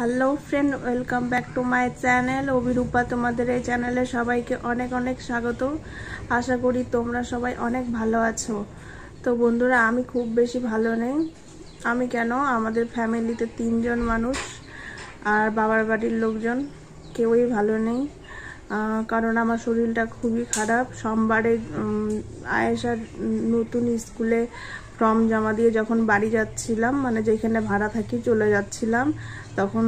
Hello friend, welcome back to my channel Abhirupa. তোমাদের এই চ্যানেলে সবাইকে অনেক অনেক স্বাগত। আশা করি তোমরা সবাই অনেক ভালো আছো। তো বন্ধুরা, আমি খুব বেশি ভালো নেই। আমি কেন, আমাদের ফ্যামিলিতে 3 জন মানুষ আর বাবার বাড়ির লোকজন কেউই ভালো নেই। কারণ আমার শরীরটা খুবই খারাপ। সোমবারে আয়েশার নতুন স্কুলে ফর্ম জমা দিয়ে যখন বাড়ি যাচ্ছিলাম, মানে যেখানে ভাড়া থাকি চলে যাচ্ছিলাম, তখন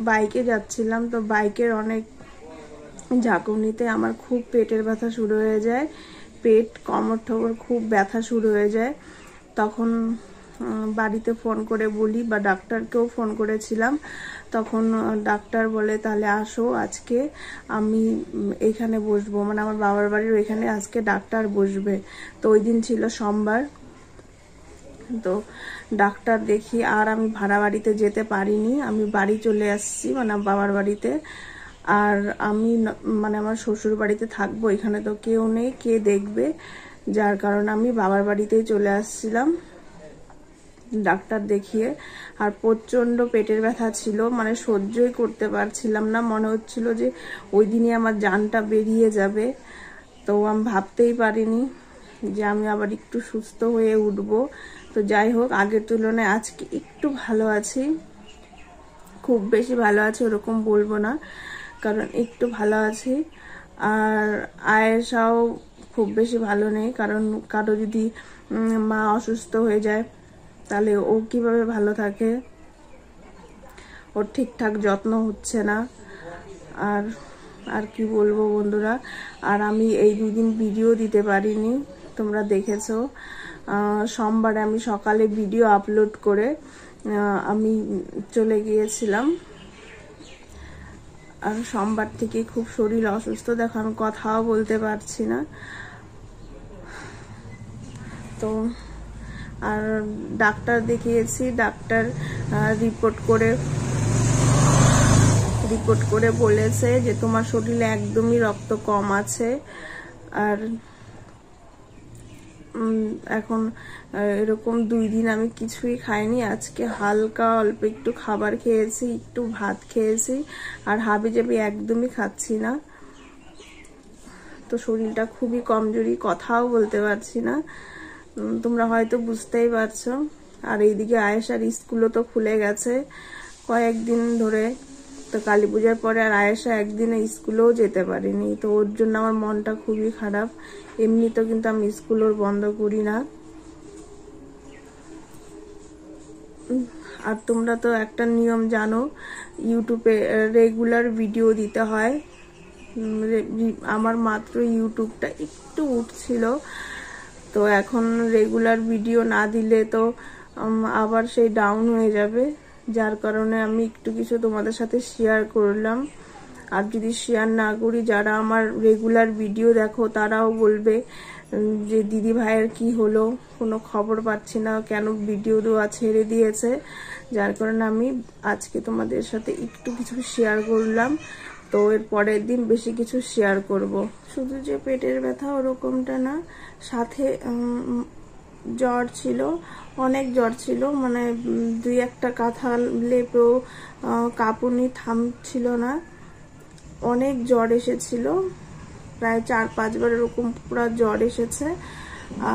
বাইকে যাচ্ছিলাম। তো বাইকের অনেক ঝাঁকুনিতে আমার খুব পেটের ব্যথা শুরু হয়ে যায়। পেট, কোমর ঠোমর খুব ব্যথা শুরু হয়ে যায়। তখন বাড়িতে ফোন করে বলি, বা ডাক্তারকেও ফোন করেছিলাম। তখন ডাক্তার বলে, তাহলে আসো, আজকে আমি এখানে বসবো, মানে আমার বাবার বাড়ির ওইখানে আজকে ডাক্তার বসবে। তো ওই দিন ছিল সোমবার। তো ডাক্তার দেখি আর আমি ভাড়া বাড়িতে যেতে পারিনি। আমি বাড়ি চলে আসছি, মানে বাবার বাড়িতে। আর আমি মানে আমার শ্বশুর বাড়িতে থাকবো, এখানে তো কেউ নেই, কে দেখবে, যার কারণে আমি বাবার বাড়িতেই চলে আসছিলাম ডাক্তার দেখিয়ে। আর প্রচন্ড পেটের ব্যথা ছিল, মানে সহ্যই করতে পারছিলাম না। মনে হচ্ছিল যে ওই দিনই আমার জানটা বেরিয়ে যাবে। তো আমি ভাবতেই পারিনি যে আমি আবার একটু সুস্থ হয়ে উঠবো। তো যাই হোক, আগের তুলনায় আজকে একটু ভালো আছি। খুব বেশি ভালো আছি ওরকম বলবো না, কারণ একটু ভালো আছি। আর আয়েশাও খুব বেশি ভালো নেই, কারণ কারো যদি মা অসুস্থ হয়ে যায় তাহলে ও কিভাবে ভালো থাকে, ওর ঠিকঠাক যত্ন হচ্ছে না। আর আর কি বলবো বন্ধুরা। আর আমি এই 2 দিন ভিডিও দিতে পারিনি, তোমরা দেখেছো। সোমবারে আমি সকালে ভিডিও আপলোড করে আমি চলে গিয়েছিলাম। আর সোমবার থেকে খুব শরীর অসুস্থ, দেখো আমি কথাও বলতে পারছি না। তো আর ডাক্তার দেখিয়েছি, ডাক্তার রিপোর্ট করে বলেছে যে তোমার শরীরে একদমই রক্ত কম আছে। আর এখন এরকম 2 দিন আমি কিছুই খাইনি। আজকে হালকা অল্প একটু খাবার খেয়েছি, একটু ভাত খেয়েছি, আর হাবিজাবি একদমই খাচ্ছি না। তো শরীরটা খুবই কমজোরি, কথাও বলতে পারছি না, তোমরা হয়তো বুঝতেই পারছো। আর এইদিকে আয়েশার স্কুলও তো খুলে গেছে কয়েকদিন ধরে। তো কালী পূজার পরে আর আয়েশা একদিনে স্কুলেও যেতে পারেনি। তো ওর জন্য আমার মনটা খুবই খারাপ। এমনি তো কিন্তু আমি স্কুল ওর বন্ধ করি না। আর তোমরা তো একটা নিয়ম জানো, ইউটিউবে রেগুলার ভিডিও দিতে হয়। আমার মাত্র ইউটিউবটা একটু উঠছিল, তো এখন রেগুলার ভিডিও না দিলে তো আবার সেই ডাউন হয়ে যাবে। যার কারণে আমি একটু কিছু তোমাদের সাথে শেয়ার করলাম। আর যদি শেয়ার না করি, যারা আমার রেগুলার ভিডিও দেখো তারাও বলবে যে দিদি ভাইয়ের কি হলো, কোনো খবর পাচ্ছি না, কেন ভিডিও দেওয়া ছেড়ে দিয়েছে। যার কারণে আমি আজকে তোমাদের সাথে একটু কিছু শেয়ার করলাম। তো এর পরের দিন বেশি কিছু শেয়ার করব। শুধু যে পেটের ব্যথা ওরকমটা না, সাথে জ্বর ছিল, অনেক জ্বর ছিল, মানে 2-1টা কাঁথা লেপেও কাঁপুনি থামছিল না। অনেক জ্বর এসেছিল, প্রায় 4-5 বার এরকম পুরো জ্বর এসেছে।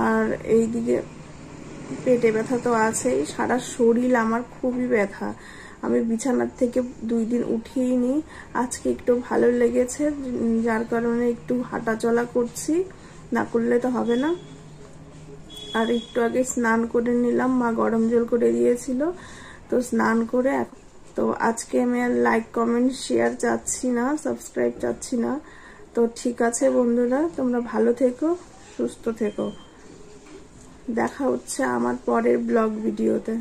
আর এইদিকে পেটে ব্যথা তো আছেই, সারা শরীর আমার খুবই ব্যথা। আমি বিছানার থেকে 2 দিন উঠিনি। আজকে একটু ভালো লেগেছে, যার কারণে একটু হাঁটাচলা করছি, না করলে তো হবে না। আর একটু আগে স্নান করে নিলাম, মা গরম জল করে দিয়েছিল, তো স্নান করে। তো আজকে আমি আর লাইক কমেন্ট শেয়ার চাচ্ছি না, সাবস্ক্রাইব চাচ্ছি না। তো ঠিক আছে বন্ধুরা, তোমরা ভালো থেকো, সুস্থ থেকো। দেখা হচ্ছে আমার পরের ব্লগ ভিডিওতে।